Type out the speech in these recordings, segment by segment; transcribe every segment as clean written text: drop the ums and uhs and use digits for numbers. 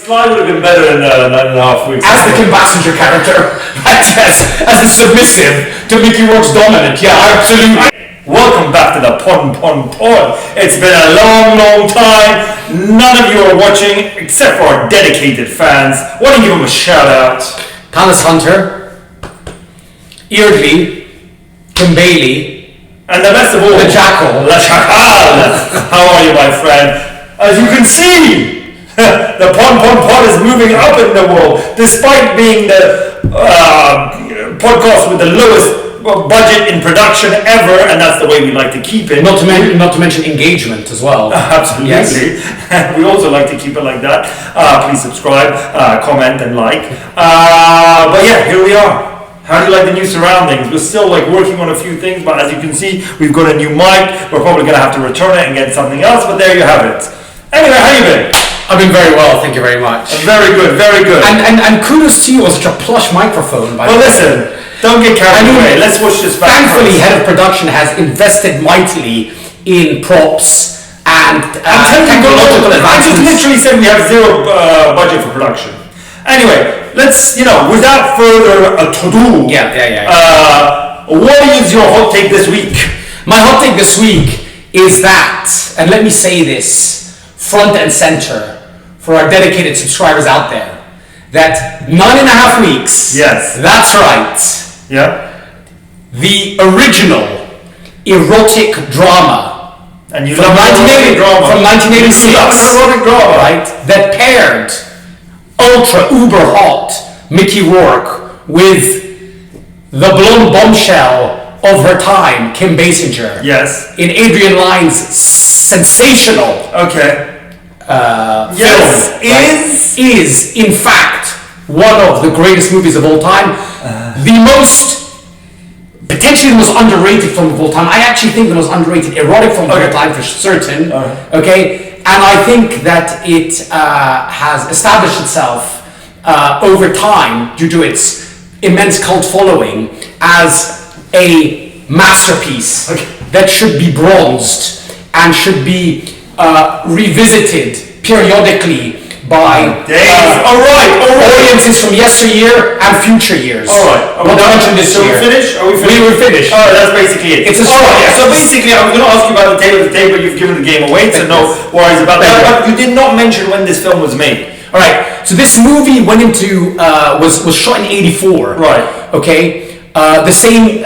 Sly would have been better in 9.5 weeks. As the Kim Basinger character, as the submissive to Mickey Rourke's dominant. Yeah, absolutely. Welcome back to the Pod. It's been a long time. None of you are watching except for our dedicated fans. Why don't you give them a shout out? Palace Hunter, Eardley, Kim Bailey, and the best of all, the Jackal. The Jackal. How are you, my friend? As you can see, the Pod is moving up in the world, despite being the podcast with the lowest budget in production ever, and that's the way we like to keep it. Not to mention engagement as well. Absolutely. Yes. We also like to keep it like that. Please subscribe, comment, and like. But yeah, here we are. How do you like the new surroundings? We're still working on a few things, but as you can see, we've got a new mic. We're probably going to have to return it and get something else, but there you have it. Anyway, how you been? I've been very well, thank you very much. Very good, very good. And kudos to you on such a plush microphone. Well, listen, don't get carried away. Let's watch this back. Thankfully, head of production has invested mightily in props and technological advancements. I just literally said we have zero budget for production. Anyway, let's, without further ado. What is your hot take this week? My hot take this week is that, and let me say this front and center for our dedicated subscribers out there, that 9.5 weeks. Yes. That's right. Yeah. The original erotic drama. And you from love erotic drama. From 1986. You love erotic drama. Right? That paired ultra uber hot Mickey Rourke with the blonde bombshell of her time, Kim Basinger. Yes. In Adrian Lyne's sensational yes, film, is in fact one of the greatest movies of all time. Potentially the most underrated film of all time. I actually think the most underrated erotic film of all time for certain. Okay, and I think that it has established itself over time due to its immense cult following as a masterpiece that should be bronzed and should be revisited periodically by audiences from yesteryear and future years. Alright, not to mention this year. Are we finished? We were finished. Alright, that's basically it. It's a story. So basically, I was going to ask you about the tale of the tape, but you've given the game away, so no worries about that. But you did not mention when this film was made. Alright, so this movie went into, was shot in 1984. Right. Okay. The same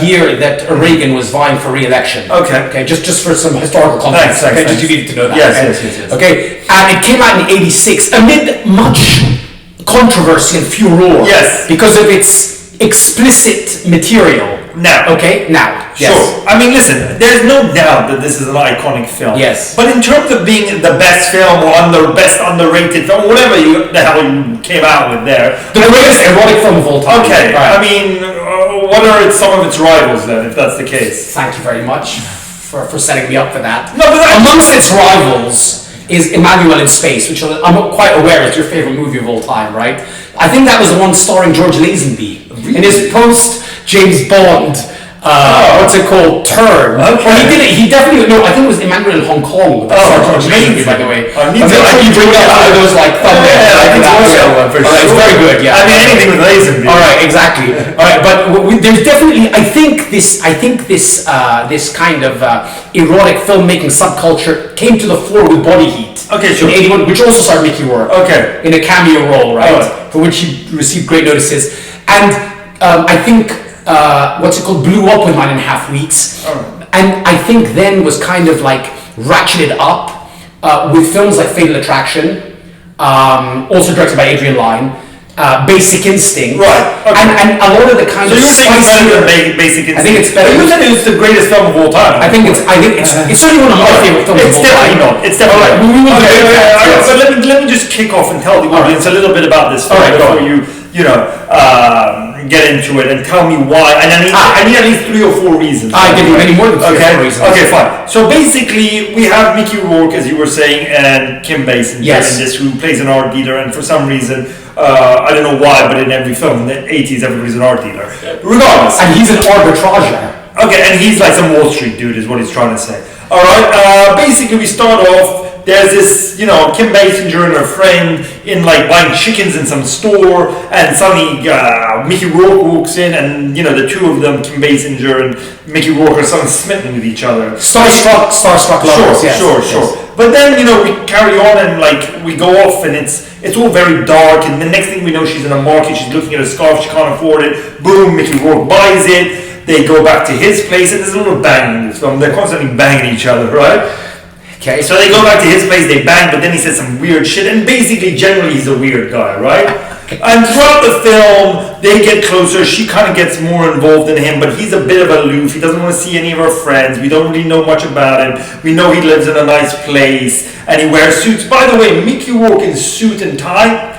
year that Reagan was vying for re-election. Okay, just for some historical context. Thanks. Just you needed to know that. Yes. Okay, and it came out in 1986 amid much controversy and furor. Yes. Because of its explicit material. Now. Yes. Sure. I mean, listen, there's no doubt that this is an iconic film. Yes. But in terms of being the best film or best underrated film, whatever the hell you came out with there. The greatest erotic film of all time. Okay. Right. I mean, what are some of its rivals then, if that's the case? Thank you very much for setting me up for that. No, but amongst its rivals is Emmanuel in Space, which I'm quite aware is your favorite movie of all time, right? I think that was the one starring George Lazenby in his post-James Bond, what's it called, turn. Okay. Or he did it, he definitely, no, I think it was Emmanuel in Hong Kong. George Lazenby, by the way. You bring up one of those thumbnails. I think it's very good, yeah. I mean, anything with Lazenby. Alright, exactly. Alright, but there's definitely, I think this kind of erotic filmmaking subculture came to the fore with Body Heat. Okay, sure. In 1981, which also starred Mickey Rourke. Okay. In a cameo role, right? For which he received great notices. And I think, blew up with 9.5 weeks. And I think then was kind of ratcheted up with films like Fatal Attraction, also directed by Adrian Lyne. Basic Instinct, right? Okay. And a lot of the kind of. So you're saying it's better than Basic Instinct? I think it's better. You said it's the greatest film of all time. I think it's certainly one of my favorite films of all time. It's definitely not. It's definitely not. So let me just kick off and tell the audience a little bit about this film before you get into it and tell me why. And I need at least 3 or 4 reasons. I give you any more than 3 or 4 reasons. Okay, fine. So basically, we have Mickey Rourke, as you were saying, and Kim Basinger in this, who plays an art dealer, and for some reason. I don't know why, but in every film in the 80s, everybody's an art dealer. Regardless. And he's an arbitrager. Okay, and he's like some Wall Street dude, is what he's trying to say. Alright, basically we start off there's this, Kim Basinger and her friend in like buying chickens in some store, and suddenly Mickey Rourke walks in, and the two of them, Kim Basinger and Mickey Rourke, are suddenly smitten with each other. Starstruck lovers. Sure. But then we carry on and like we go off, and it's all very dark, and the next thing we know, she's in a market, she's looking at a scarf, she can't afford it. Boom, Mickey Rourke buys it. They go back to his place, and there's a little banging in this film. They're constantly banging each other, right? Okay. So they go back to his place, they bang, but then he says some weird shit, and basically, generally, he's a weird guy, right? And throughout the film, they get closer, she kind of gets more involved in him, but he's a bit of aloof, he doesn't want to see any of her friends, we don't really know much about him, we know he lives in a nice place, and he wears suits. By the way, Mickey Rourke in suit and tie,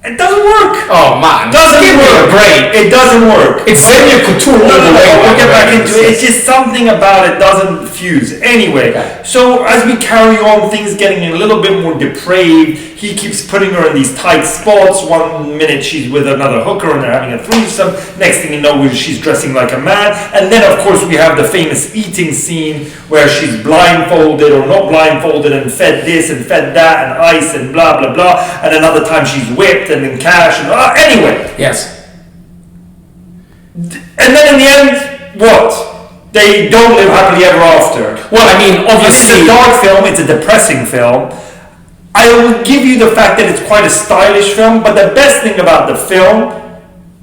it doesn't work. Oh man, doesn't work. Great. It doesn't work. It's semi couture. We'll get back into it. It's just something about it doesn't fuse. Anyway, so as we carry on, things getting a little bit more depraved. He keeps putting her in these tight spots. 1 minute she's with another hooker and they're having a threesome. Next thing you know, she's dressing like a man. And then of course we have the famous eating scene where she's blindfolded or not blindfolded and fed this and fed that and ice and blah blah blah. And another time she's whipped and then cash and anyway. Yes. And then in the end, what? They don't live happily ever after. Well, I mean, obviously, it's a dark film. It's a depressing film. I will give you the fact that it's quite a stylish film, but the best thing about the film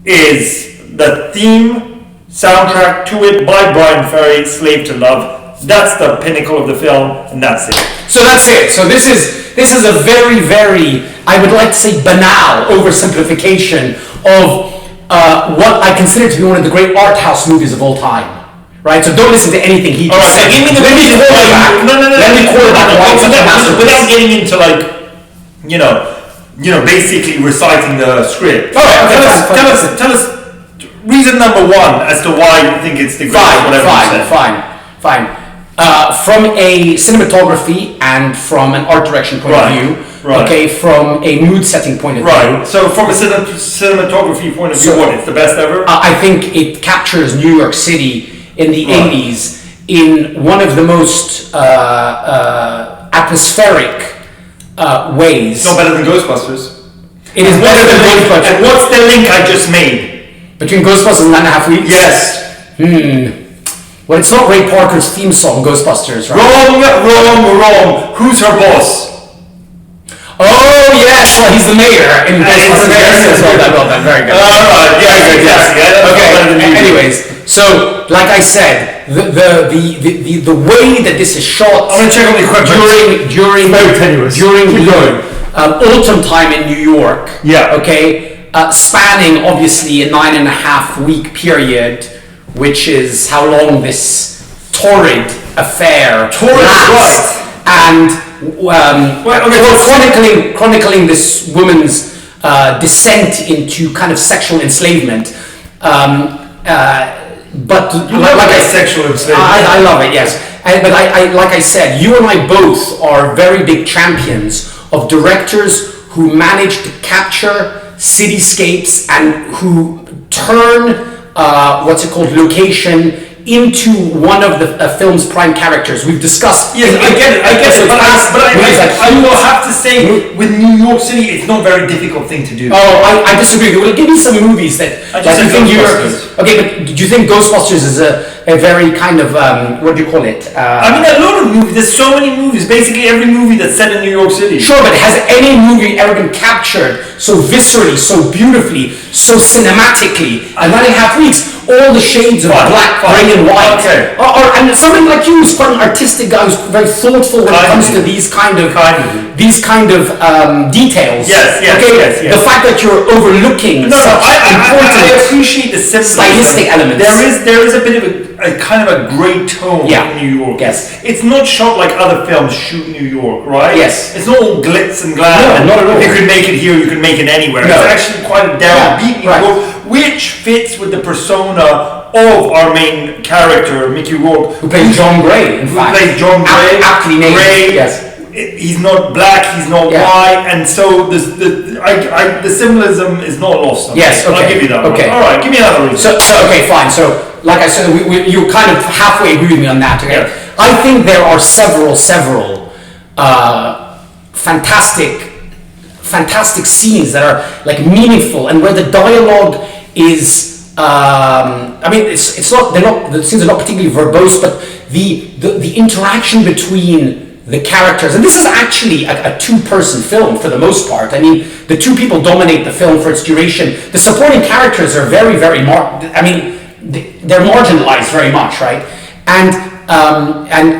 is the theme soundtrack to it by Brian Ferry, Slave to Love. That's the pinnacle of the film, and that's it. So that's it. So this is a very, very, I would like to say, banal oversimplification of what I consider to be one of the great art house movies of all time. Right? So don't listen to anything he just said. Give me the quarterback. Let me quarterback. Without getting into basically reciting the script. All right. Tell us reason number one as to why you think it's the greatest. Fine. From a cinematography and from an art direction point of view. Right. Okay, from a mood setting point of view. Right. So from a cinematography point of view, what? It's the best ever? I think it captures New York City in the 80s in one of the most atmospheric ways. It's no better than Ghostbusters. It is better than Ghostbusters. And what's the link I just made? Between Ghostbusters and 9.5 Weeks? Yes. Well, it's not Ray Parker's theme song, Ghostbusters, right? Wrong. Who's her boss? Oh, yes. Well, he's the mayor in Ghostbusters. Yes, well done. Very good. Okay. Anyways. So, like I said, the way that this is shot. I'm gonna check on the equipment. During autumn time in New York. Yeah. Okay. Spanning obviously a 9.5 week period, which is how long this torrid affair lasts. And chronicling this woman's descent into kind of sexual enslavement. But sexual enslavement. I love it, yes. But I like I said, you and I both are very big champions of directors who manage to capture cityscapes and who turn location into one of the film's prime characters. We've discussed. Yes, I get it. But I will have to say, with New York City, it's not a very difficult thing to do. Oh, I disagree. Well, give me some movies that you think okay, but do you think Ghostbusters is a very kind of what do you call it? I mean, a lot of movies. There's so many movies. Basically, every movie that's set in New York City. Sure, but has any movie ever been captured so viscerally, so beautifully, so cinematically? And 9.5 Weeks, all the shades of black, gray, and white. Okay. And somebody like you who's quite an artistic guy who's very thoughtful when it comes to these kind of details. Yes. The fact that you're overlooking important I appreciate the stylistic elements. There is a bit of a kind of a great tone in New York. Yes. It's not shot like other films shoot New York, right? Yes. It's not all glitz and glam. No, not at all. If you can make it here, you can make it anywhere. No. It's actually quite a downbeat New York, which fits with the persona of our main character, Mickey Rourke, who plays John Gray. Aptly named. Gray. Yes. He's not black, he's not white, and so the symbolism is not lost on me. Yes, okay. I'll give you that. Okay. All right, give me another reason. So okay, fine. So, like I said, you kind of halfway agree with me on that. Okay. Yeah. I think there are several fantastic scenes that are like meaningful, and where the dialogue is. I mean, it's not. They're not. The scenes are not particularly verbose, but the interaction between the characters, and this is actually a two-person film for the most part. I mean, the two people dominate the film for its duration. The supporting characters are very, very they're marginalized very much, right? And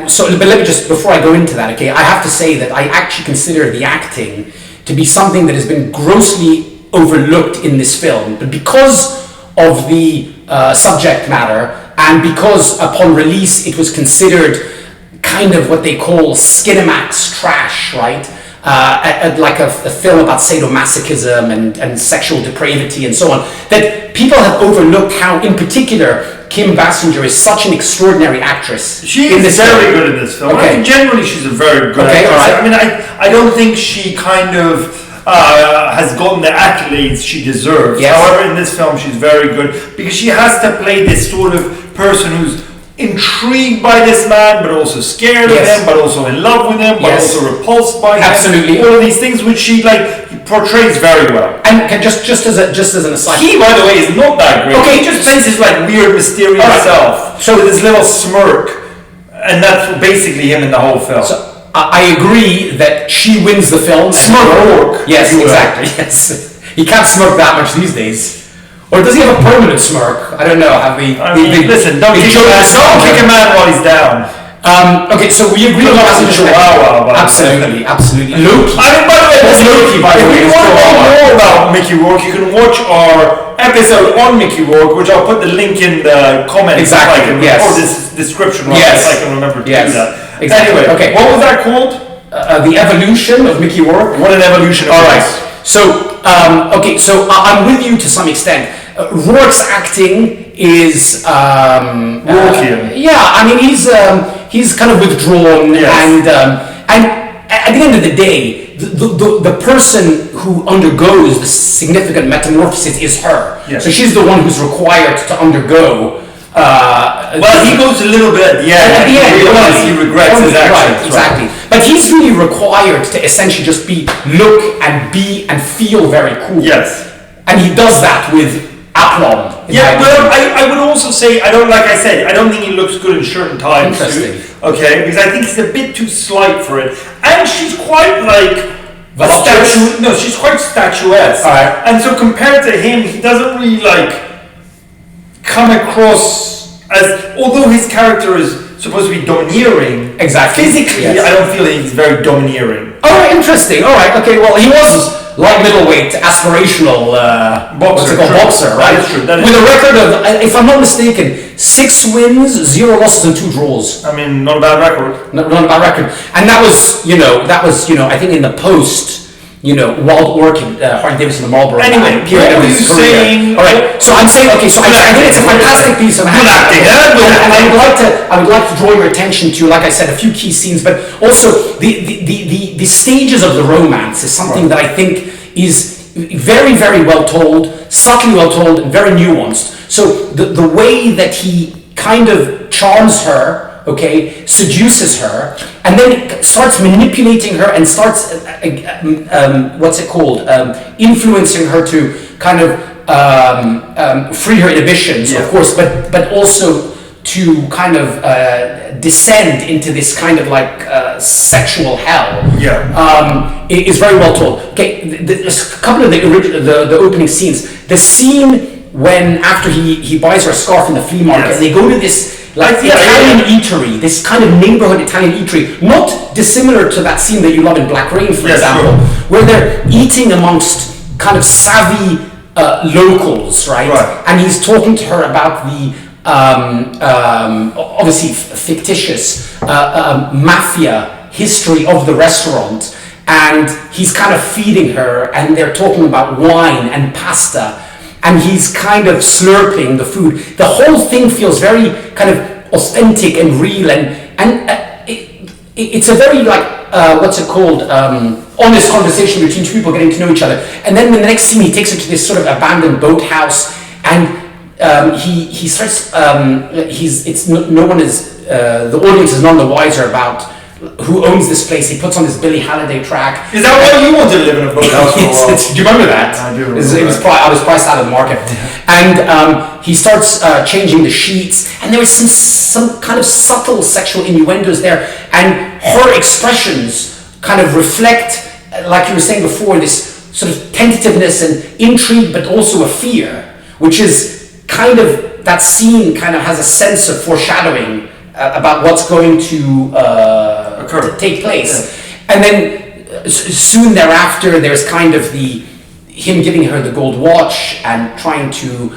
so, but let me just, before I go into that, okay, I have to say that I actually consider the acting to be something that has been grossly overlooked in this film, but because of the subject matter, and because upon release it was considered kind of what they call Skinemax trash, right? Like a film about sadomasochism and sexual depravity and so on, that people have overlooked how, in particular, Kim Basinger is such an extraordinary actress. She is very good in this film. Okay. I mean, generally she's a very good actress. Right. I mean, I don't think she kind of has gotten the accolades she deserves. Yes. However, in this film she's very good because she has to play this sort of person who's intrigued by this man, but also scared of him, but also in love with him, but also repulsed by him. Absolutely. All of these things which she portrays very well. And just as an aside, he, by the way, is not that great. Okay, he just plays his weird, mysterious self. So with his little smirk, and that's basically him in the whole film. So, I agree that she wins the film. Smirk Rourke. Yes, exactly. Yes, he can't smirk that much these days. Or does he have a permanent smirk? I don't know. Listen, don't kick a man while he's down. Okay, so we agree on Absolutely. Loki. I mean, by the way, if you want to know more about Mickey Rourke, you can watch our episode on Mickey Rourke, which I'll put the link in the comments. Exactly. Or this description, if I can remember to do that. Exactly. Anyway, okay. What was that called? The Evolution of Mickey Rourke. What an evolution! All right. So, so I'm with you to some extent. Rourke's acting is Rourkean. I mean, he's kind of withdrawn, and at the end of the day, the person who undergoes the significant metamorphosis is her. Yes. So she's the one who's required to undergo. He goes a little bit at the end. At the end, he regrets his actions. Right, exactly. But he's really required to essentially just look and be and feel very cool. Yes. And he does that with aplomb. Yeah, well, I would also say, I don't think he looks good in shirt and tie. Interesting. Okay, because I think he's a bit too slight for it. And she's quite she's quite statuesque. All right. And so compared to him, he doesn't really come across as, although his character is supposed to be domineering. Exactly. Physically, I don't feel like he's very domineering. Oh, interesting. All right. Okay. Well, he was light middleweight, aspirational boxer, right? That is true. With a record of, if I'm not mistaken, 6 wins, 0 losses, and 2 draws. I mean, not a bad record. Not a bad record. And that was, I think in the post. Wild Orchid, Harley Davidson, the Marlboro. Anyway, period of his career. All right. So I'm saying, okay. So I think it's a fantastic piece of acting. And I would like to draw your attention to, like I said, a few key scenes, but also the stages of the romance is something that I think is very, very well told, subtly well told, and very nuanced. So the way that he kind of charms her. Okay, seduces her, and then starts manipulating her and starts, influencing her to kind of free her inhibitions, of course, but also to kind of descend into this kind of sexual hell. It is very well told. Okay, there's a couple of the opening scenes. The scene when after he buys her a scarf in the flea market, and they go to this. Italian eatery, this kind of neighborhood Italian eatery, not dissimilar to that scene that you love in Black Rain, for example, where they're eating amongst kind of savvy locals, right? And he's talking to her about the obviously fictitious mafia history of the restaurant, and he's kind of feeding her, and they're talking about wine and pasta. And he's kind of slurping the food. The whole thing feels very kind of authentic and real, and it's a very honest conversation between two people getting to know each other. And then in the next scene, he takes her to this sort of abandoned boathouse, and he starts. The audience is none the wiser about who owns this place. He puts on this Billie Holiday track. Is that why you wanted to live in a boathouse for a while? Do you remember that? I do. I was priced out of the market, and he starts changing the sheets, and there was some kind of subtle sexual innuendos there, and her expressions kind of reflect, like you were saying before, this sort of tentativeness and intrigue, but also a fear, which is kind of, that scene kind of has a sense of foreshadowing about what's going to occur, take place. And then soon thereafter, there's kind of him giving her the gold watch and trying to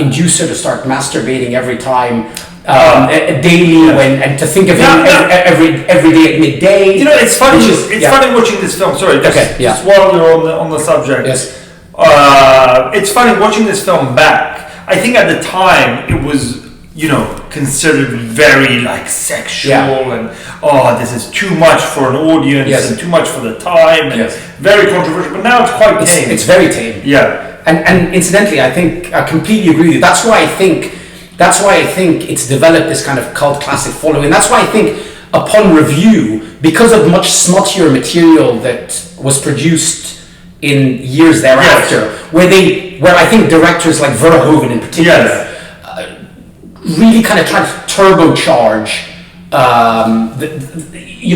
induce her to start masturbating every time. Daily, and to think of him every day at midday. You know, it's funny. Funny watching this film. Sorry, just while you're on the subject. Yes. It's funny watching this film back. I think at the time it was, considered very like sexual and this is too much for an audience and too much for the time and very controversial. But now it's quite tame. It's very tame. Yeah. And incidentally, I think I completely agree with you. That's why I think it's developed this kind of cult classic following. That's why I think upon review, because of much smuttier material that was produced in years thereafter, where I think directors like Verhoeven in particular really kind of tried to turbocharge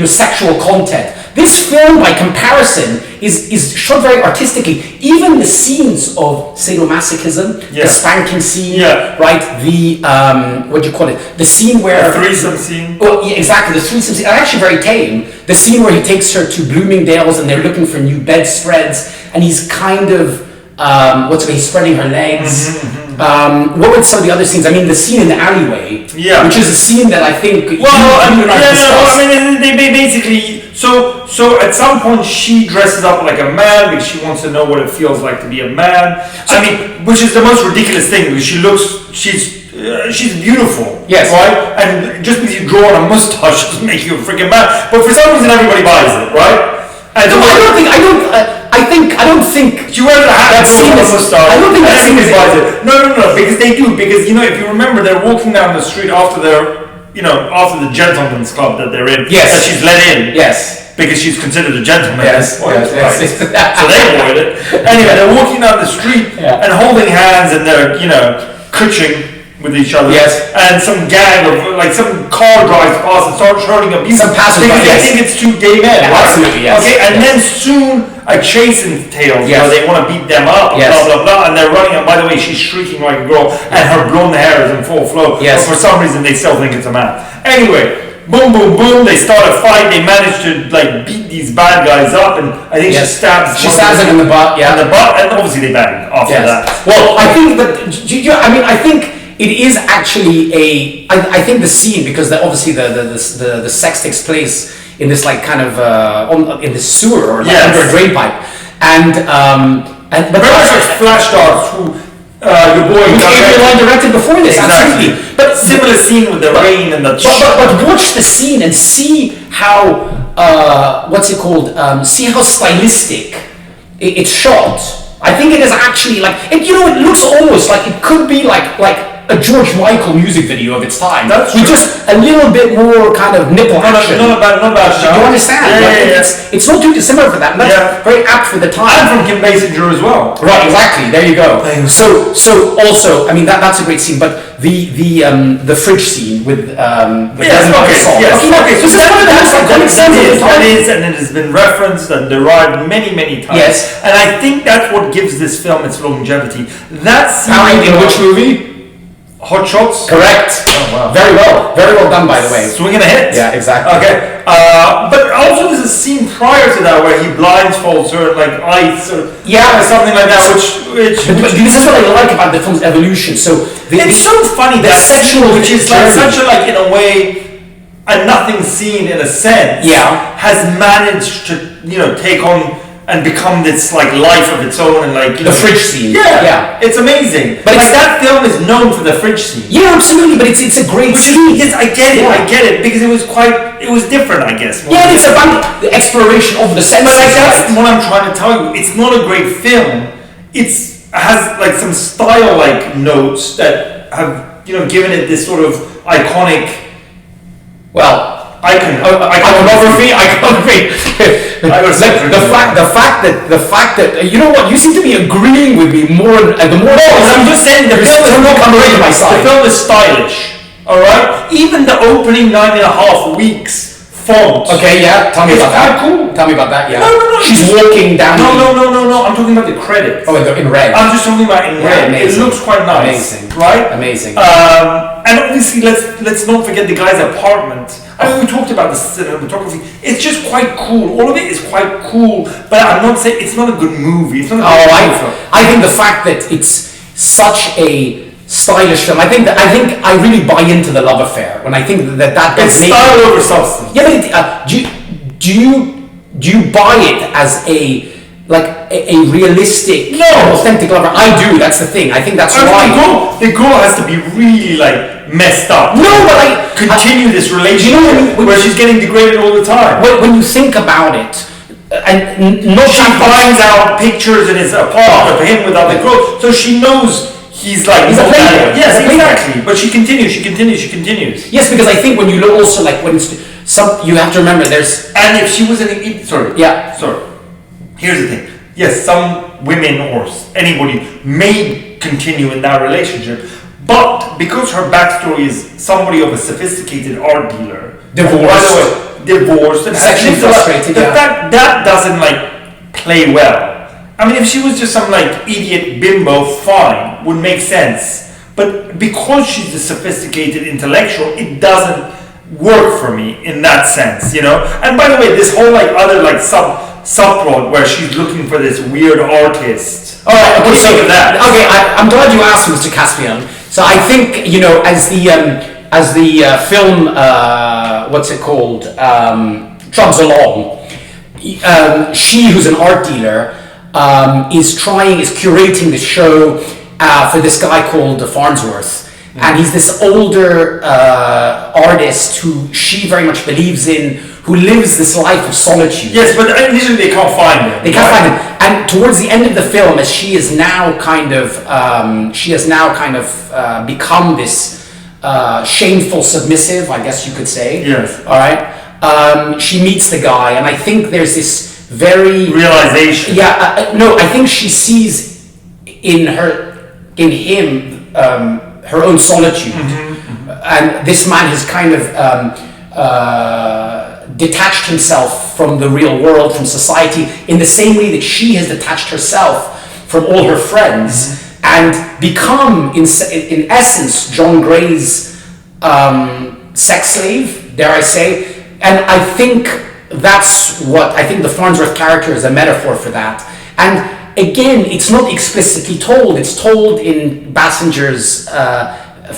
sexual content. This film, by comparison, is shot very artistically. Even the scenes of sadomasochism, the spanking scene, right? The what do you call it? The scene where the threesome scene. Oh, yeah, exactly. The threesome scene are actually very tame. The scene where he takes her to Bloomingdale's and they're looking for new bedspreads, and he's kind of he's spreading her legs. What were some of the other scenes? I mean, the scene in the alleyway, which is a scene that I think they basically. So at some point she dresses up like a man because she wants to know what it feels like to be a man. Which is the most ridiculous thing because she's beautiful, right? And just because you draw on a mustache doesn't make you a freaking man. But for some reason everybody buys it, right? And I don't think she wears a hat. I don't think that scene is buys it. No, because they do. Because if you remember, they're walking down the street after after the gentleman's club that they're in. Yes. That she's let in. Yes. Because she's considered a gentleman. Yes. So they avoid it. Anyway, they're walking down the street and holding hands and they're kutching with each other. Yes. And some gang of some car drives past and starts hurling abuse. Some passersby. Because they think it's two gay men. Right? Absolutely. Yes. Okay. And then soon a chase entails. They want to beat them up. Yes. Blah blah blah. And they're running. And by the way, she's shrieking like a girl, and her blonde hair is in full flow. Yes. But for some reason, they still think it's a man. Anyway. Boom, boom, boom! They start a fight. They manage to beat these bad guys up, and I think she stabs. She stabs him in the butt. Yeah, in the butt, and obviously they bang after that. Well, I think that. I think it is actually I think the scene, because obviously the sex takes place in this in this sewer or under a drain pipe, and but very much flashed off through. Your boy Adrian directed before this, absolutely. But similar scene with the rain and the. But watch the scene and see how see how stylistic it's shot. I think it is actually it looks almost like it could be like a George Michael music video of its time. That's with just a little bit more kind of nipple action. Not bad. Do you understand? It's not too dissimilar for that. And that's very apt for the time. And from Kim Basinger as well. Right, exactly. There you go. So also, I mean that's a great scene, but the fridge scene with So that's one of the most iconic scenes of the time. That is, and it has been referenced and derived many times. Yes. And I think that's what gives this film its longevity. That scene in which movie? Hot Shots? Correct. Oh, wow. Very well done, by the way. Swinging a hit. Yeah, exactly. Okay. But also there's a scene prior to that where he blindfolds her like ice or something like that, which this is what I like about the film's evolution. So it's so funny that sexual, which is such a in a way a nothing scene in a sense, has managed to take on and become this life of its own and the fridge scene. It's amazing. But that film is known for the fridge scene. Yeah, absolutely. But it's a great scene. I get it because it was different, I guess. It's about the exploration of the senses. But that's what I'm trying to tell you. It's not a great film. It has some style notes that have given it this sort of iconic. Well, Iconography. The fact that you know what, you seem to be agreeing with me more. The more I'm just saying the film is not coming to my side. The film is stylish. All right. Even the opening 9.5 weeks font. Okay, yeah. Tell me about that. Cool. Tell me about that. Yeah. No. She's walking down. No. I'm talking about the credits. Oh, in red. I'm just talking about in red. Amazing. It looks quite nice. Amazing. Right? Amazing. And obviously, let's not forget the guy's apartment. I mean, we talked about the cinematography. It's just quite cool. All of it is quite cool. But I'm not saying it's not a good movie. It's not a good film. I think the fact that it's such a stylish film. I really buy into the love affair when I think that it's style over substance. Yeah, but do you buy it as a realistic, authentic lover? I do. That's the thing. I think that's why the girl has to be really like messed up. No, but I continue this relationship where she's getting degraded all the time. When you think about it, and she finds out pictures in his apartment of him with other girls, so she knows. He's a playboy. Yes, exactly. But she continues. Yes, because I think when you look also like when you have to remember there's. And if she was sorry. Here's the thing. Yes, some women or anybody may continue in that relationship, but because her backstory is somebody of a sophisticated art dealer, divorced, and sexually frustrated, that doesn't play well. I mean, if she was just some idiot bimbo, fine, would make sense. But because she's a sophisticated intellectual, it doesn't work for me in that sense, you know. And by the way, this whole other subplot where she's looking for this weird artist. All right, okay, so that. Okay, I'm glad you asked, Mr. Caspian. So I think as the film, what's it called, chugs along, she who's an art dealer. Is curating the show for this guy called Farnsworth, and he's this older artist who she very much believes in, who lives this life of solitude. Yes, but initially they can't find him. They can't find him, and towards the end of the film, as she has now kind of become this shameful submissive, I guess you could say. Yes. All right. She meets the guy, and I think there's this. Very realization. Yeah, no, I think she sees in him, her own solitude, and this man has kind of detached himself from the real world, from society, in the same way that she has detached herself from all her friends, and become, in essence, John Gray's sex slave, dare I say, and I think. That's what I think the Farnsworth character is a metaphor for that. And again, it's not explicitly told. It's told in Basinger's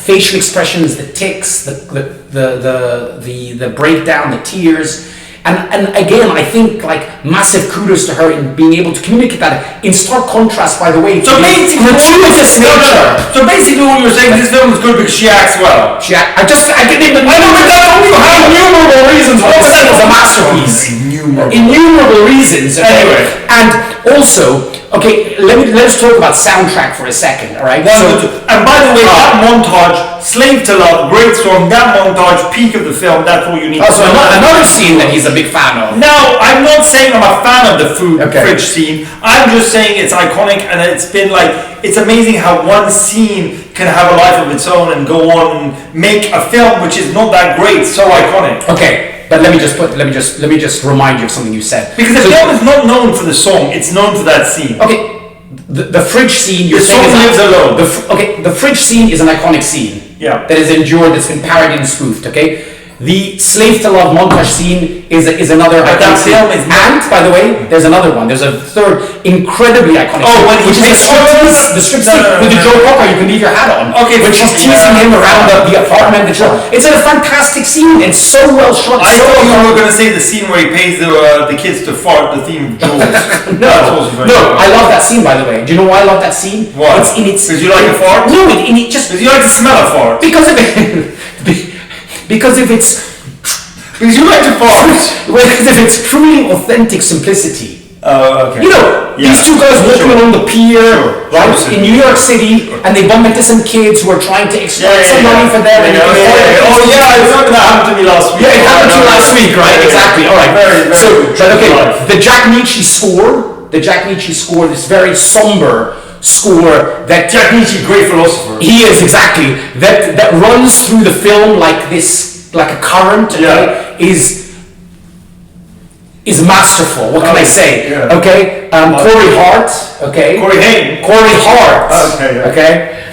facial expressions, the tics, the breakdown, the tears. And again, I think massive kudos to her in being able to communicate that in stark contrast, by the way, to gratuitous nature. So basically, what you're saying, this film is good because she acts well. I didn't even. I know, but that's only innumerable reasons. What was that? Was a masterpiece. Innumerable reasons. Okay? Anyway, and also, okay, let's talk about soundtrack for a second. All right. And by the way, that montage, "Slave to Love," great song. That montage, peak of the film. That's all you need. Also, another scene that he's a big fan of. Now, I'm not saying I'm a fan of the fridge scene. I'm just saying it's iconic, and it's been it's amazing how one scene can have a life of its own and go on and make a film which is not that great, so iconic. Okay, but let me just remind you of something you said. Because the film is not known for the song; it's known for that scene. Okay. The fridge scene. The song lives alone. The fridge scene is an iconic scene. Yeah. That is endured. That's been parodied and spoofed. Okay. The Slave to Love montage scene is another iconic scene. And by the way, there's another one. There's a third incredibly iconic scene, which is the strip scene with the Joe Cocker. You can leave your hat on. Okay. When she's teasing him around the apartment. It's a fantastic scene and so well shot. I thought you were going to say the scene where he pays the kids to fart the theme of Jules. No, I love that scene, by the way. Do you know why I love that scene? Why? Because you like a fart? No, just because you like to smell a fart. Because of it. Because if it's you like to fart. Because if it's truly authentic simplicity, Oh, okay. You know, these two guys walking along the pier, right, in New York City, and they bump into some kids who are trying to extract some money for them. Oh yeah, I remember that happened to me last week. Yeah, it happened to you last week, right? Exactly. All right. The Jack Nietzsche score, this very somber score that Jack Nietzsche, great philosopher. he is exactly that runs through the film like this, like a current. Okay, is masterful. What can I say? Yeah. Okay, Corey Hart. Okay, Corey Hart. Okay,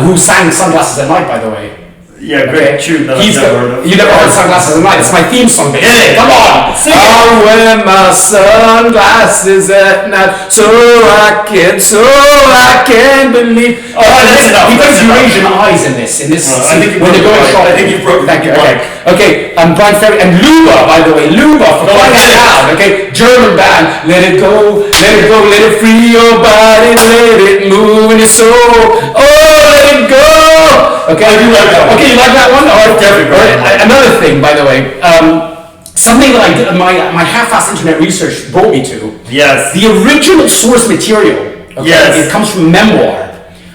who sang "Sunglasses at Night," by the way. Yeah, great tune that I've never heard of. You never heard "Sunglasses at Night"? It's my theme song, baby. Come on, sing it. I'll wear my sunglasses at night so I can believe. Oh, that's enough. He puts Eurasian eyes in this. I think when they're going shopping. I think you've broken. Thank you. Okay. Brian Ferry and Luba, by the way. Luba for crying out loud. Okay. German band. Let it go, let it free your body, let it move in your soul. Oh, let it go. Okay. I do like that one. Okay, you like that one? Or definitely. another thing, by the way. Something that I did, my half-assed internet research brought me to. Yes. The original source material. Okay, yes. It comes from memoir.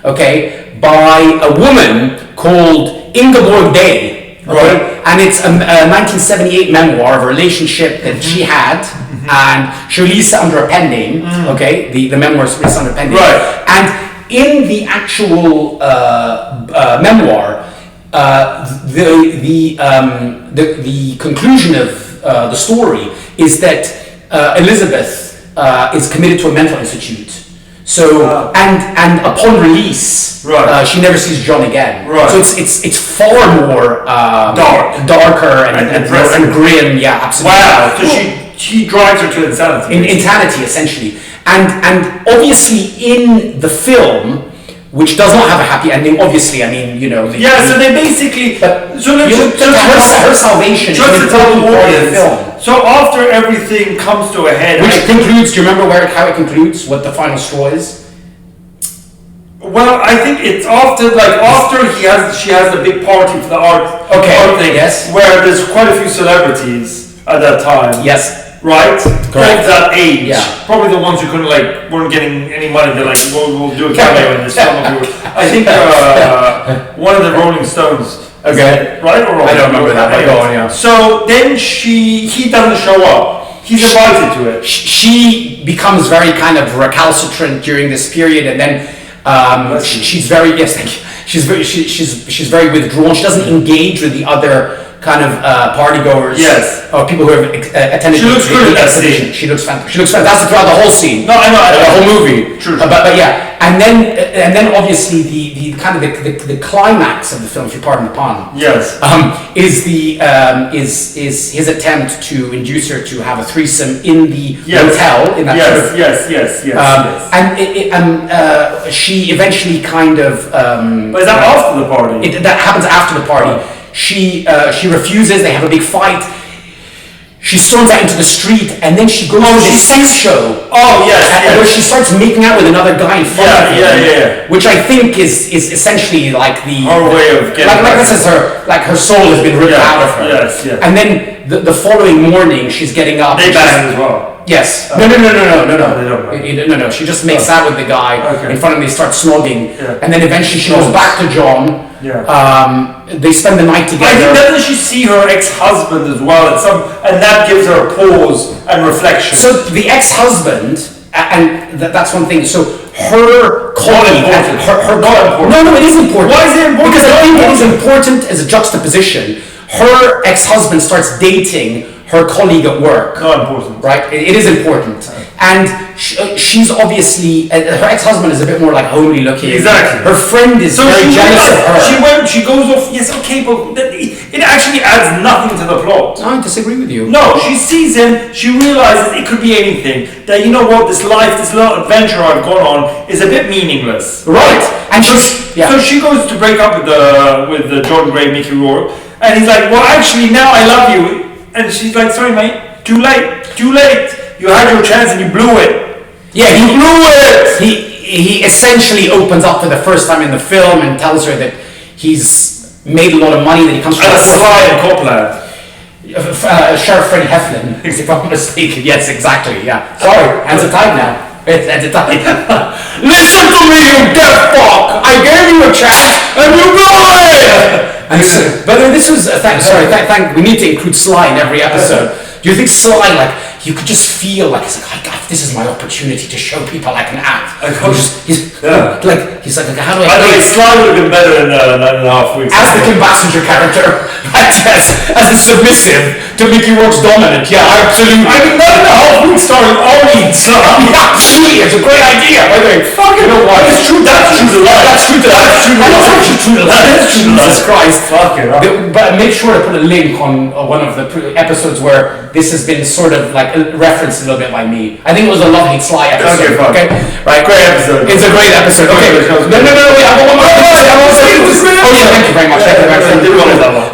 Okay, by a woman called Ingeborg Day. Okay? Right. And it's a 1978 memoir of a relationship that she had, and she released it under a pen name. Okay, the memoir is released under a pen name. Right. And in the actual memoir, the conclusion of the story is that Elizabeth is committed to a mental institute. So and upon release, she never sees John again. Right. So it's far more darker and grim. Yeah, absolutely. Wow. So she drives her to insanity. Insanity, essentially, and obviously in the film, which does not have a happy ending. Obviously, I mean, you know. So they basically. Her salvation is just an to tell the important part of the audience. film. So after everything comes to a head, Which concludes. Do you remember how it concludes? What the final straw is? Well, I think it's after she has the big party for the art thing. Yes. Where there's quite a few celebrities at that time. Yes. Right? Correct. Of that age. Yeah. Probably the ones who weren't getting any money. They're like, we'll do a cameo in this film of yours. I think one of the Rolling Stones. Okay. Right or wrong? I don't remember that. Go on, yeah. So then he doesn't show up. He's invited to it. She becomes very kind of recalcitrant during this period, and then she's very she's very withdrawn. She doesn't engage with the other kind of partygoers. Yes. Or people who have attended. She looks good in that scene. She looks fantastic throughout the whole scene. No, I know. The whole movie. True. But yeah, and then obviously the kind of the climax of the film, if you pardon the pun. Yes. Is his attempt to induce her to have a threesome in the hotel in that yes. And she eventually kind of. But is that after the party? That happens after the party. She refuses. They have a big fight. She storms out into the street, and then she goes to the sex show. Oh yes, where she starts making out with another guy in front of him. Yeah. Which I think is essentially like her way of getting. Like this is her soul has been ripped out of her. Yes. And then the following morning, she's getting up. They bang as well. Yes. No. No. She just makes out with the guy in front of me, starts snogging, and then eventually she goes back to John. Yeah. They spend the night together. I think doesn't she see her ex-husband as well and that gives her a pause and reflection. So the ex-husband, and that's one thing. So her colleague, No, it is important. Why is it important? Because I think it is important as a juxtaposition. Her ex-husband starts dating her colleague at work. Not important. Right? It is important. And she's obviously, her ex-husband is a bit more like homely looking. Exactly. Her friend is very jealous of her. She goes off, yes, okay, but it actually adds nothing to the plot. I disagree with you. No, she sees him, she realizes it could be anything. That, you know what, this little adventure I've gone on is a bit meaningless. Right. And so she goes to break up with the John Gray, Mickey Rourke, and he's like, well, actually, now I love you. And she's like, sorry, mate, too late. You had your chance and you blew it. Yeah, he blew it. He essentially opens up for the first time in the film and tells her that he's made a lot of money, that he comes from a Sly and Copland. Sheriff Freddie Heflin, if I'm not mistaken. Yes, exactly. Yeah. Sorry, hands are tied now. Hands are tied. Listen to me, you deaf fuck! I gave you a chance, and you blew it. And so, but this was we need to include Sly in every episode. Do you think Sly, like, you could just feel like it's like, this is my opportunity to show people I can act. He's like, how do I? By the way, Sly would have been better in 9.5 weeks. As the Kim Basinger character, as a submissive to Mickey Rourke's dominant. Yeah, absolutely. I mean, 9.5 weeks starring only. Yeah, absolutely, it's a great idea. By the way, fucking know what? It's true. That's true to life. That's true to life. That's true to life. Jesus Christ. Fuck it. But make sure to put a link on one of the episodes where this has been sort of like referenced a little bit by me. I think it was a Love Hate Sly episode. Okay, right. Great episode. It's a great episode. Okay. No. Wait, I got one more thing to say. I want to say it was great. Oh yeah, thank you very much.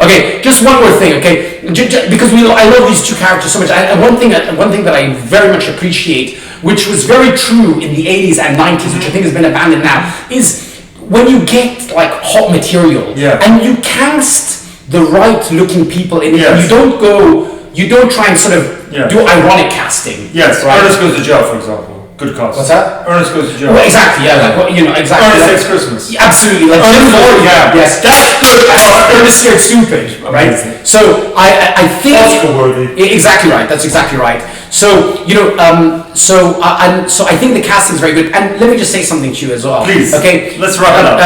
Okay, just one more thing. Okay, because I love these two characters so much. One thing that I very much appreciate, which was very true in the 80s and 90s, which I think has been abandoned now, is when you get like hot material and you cast the right looking people in it, and you don't try and sort of do ironic casting. Yes, right? Ernest Goes to Jail, for example. Good cast. What's that? Ernest Goes to Jail. Well, exactly, yeah, like, exactly. Ernest Takes Christmas. Yeah, absolutely, like yes, that's good. Ernest Scared Stupid, right? Amazing. So I think Oscar-worthy. Exactly right. That's exactly right. So so I think the casting is very good. And let me just say something to you as well. Please. Okay. Let's wrap it up.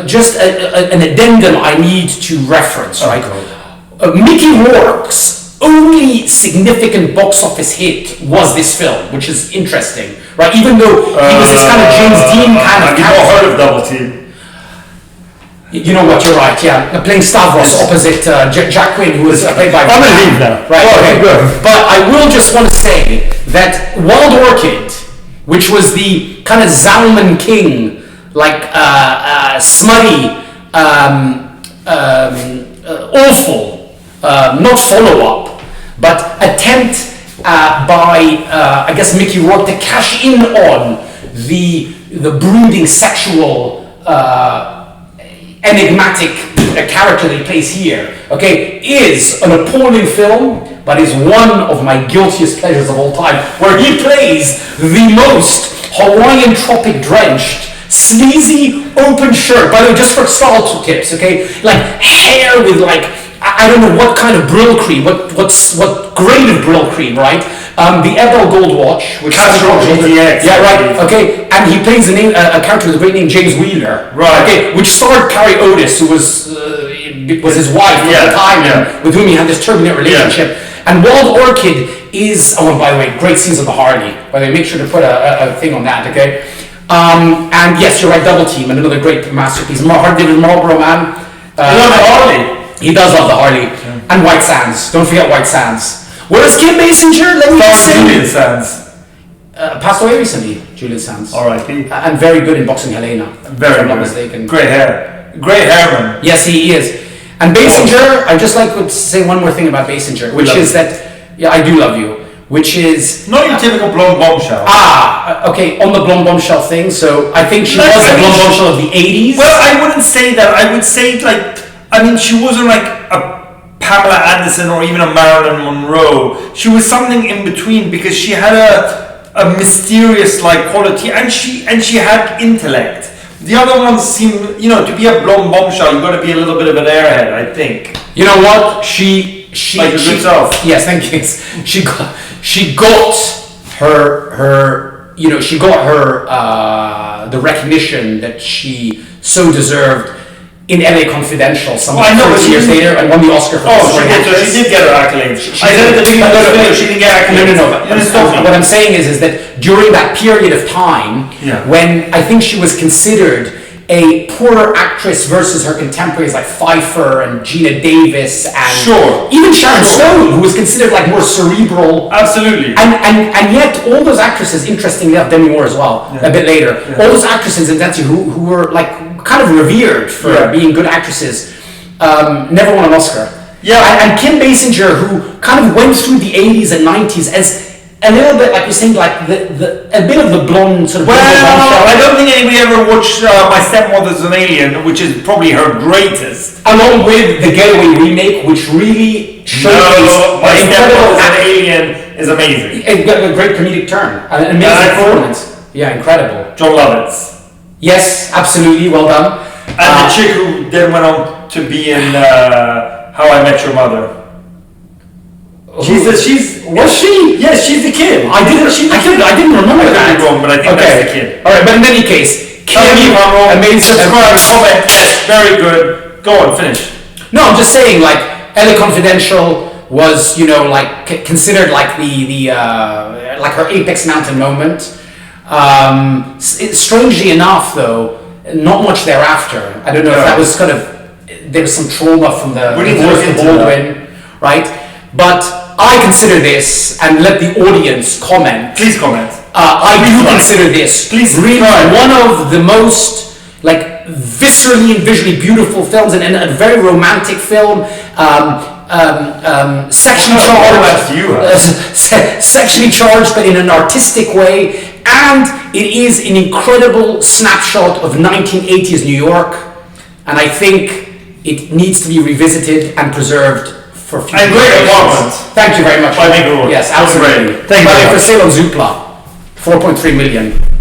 Just an addendum I need to reference, right? Mickey Rourke's only significant box office hit was this film, which is interesting, right? Even though he was this kind of James Dean kind of character. I've heard of Double Team. You know what? You're right. Yeah, playing Stavros opposite Jack Quinn, who was played by. I'm gonna leave now. Right. Okay. Good. But I will just want to say that Wild Orchid, which was the kind of Zalman King, like smutty, awful, not follow-up, but attempt by I guess Mickey Rourke to cash in on the brooding sexual enigmatic character that he plays here, okay, is an appalling film, but is one of my guiltiest pleasures of all time, where he plays the most Hawaiian tropic drenched, sleazy, open shirt. By the way, just for style tips, okay, like hair with like, I don't know what kind of Brill cream, what grade of Brill cream, right? The Ebel Gold watch, which GTX. Yeah, right. Okay, and he plays a character with a great name, James Wheeler. Right. Okay, which starred Carrie Otis, who was his wife at the time, and with whom he had this turbulent relationship. And Wild Orchid is, oh, and by the way, great scenes of the Harley. By the way, make sure to put a thing on that, okay? And yes, you're right, Double Team, and another great masterpiece. David Marlborough, man. You love the Harley. He does love the Harley. And White Sands. Don't forget White Sands. Whereas Kim Basinger, let me just say... Julian Sands. Passed away recently, Julian Sands. R.I.P. And very good in Boxing Helena. Very if I'm good. not mistaken. Great hair. Great hairman. Yes, he is. And Basinger, I'd just like to say one more thing about Basinger, which is that... Yeah, I do love you. Which is... Not your typical blonde bombshell. Okay, on the blonde bombshell thing, so I think she was a blonde bombshell of the 80s. Well, I wouldn't say that. I would say, like... I mean, she wasn't like a Pamela Anderson or even a Marilyn Monroe. She was something in between because she had a mysterious like quality and she had intellect. The other ones seem, to be a blonde bombshell, you've got to be a little bit of an airhead, I think. You know what? She like herself. Yes, thank you. She got her the recognition that she so deserved in LA Confidential some 30 years later, and won the Oscar for she did get her accolades. I said at the beginning of the video, she didn't get accolades. No. What I'm saying is that during that period of time, when I think she was considered a poorer actress versus her contemporaries like Pfeiffer and Gina Davis and even Sharon Stone, who was considered like more cerebral. Absolutely. And yet all those actresses, interestingly enough, Demi Moore as well, a bit later, all those actresses in that who were like kind of revered for being good actresses, never won an Oscar. Yeah. And Kim Basinger, who kind of went through the 80s and 90s as a little bit, like you're saying, like a bit of the blonde sort of. Well, I don't think anybody ever watched My Stepmother's an Alien, which is probably her greatest. Along with the Getaway remake, which really No, my incredible stepmother's an alien is amazing. a great comedic turn, an amazing performance. Yeah, incredible. John Lovitz. Yes, absolutely, well done. And the chick who then went on to be in How I Met Your Mother. Was she? Yes, she's the kid. I didn't remember that. I could be wrong, but I think that's the kid. All right, but in any case, Kim, Tell me if I'm wrong. amazing. Subscribe, comment. Yes, very good. Go on, finish. No, I'm just saying, like, LA Confidential was, you know, like considered like the like her apex mountain moment. Strangely enough, though, not much thereafter. I don't know if that was kind of there was some trauma from the divorce of Baldwin, right? But I consider this, and let the audience comment. Please comment. I do consider this really one of the most like viscerally and visually beautiful films, and a very romantic film. Sexually charged, sexually charged, but in an artistic way, and it is an incredible snapshot of 1980s New York, and I think it needs to be revisited and preserved for future generations. Great apartment. Thank you very much. By Mickey Rourke. Yes, absolutely. Thank you. For sale on Zoopla, 4.3 million.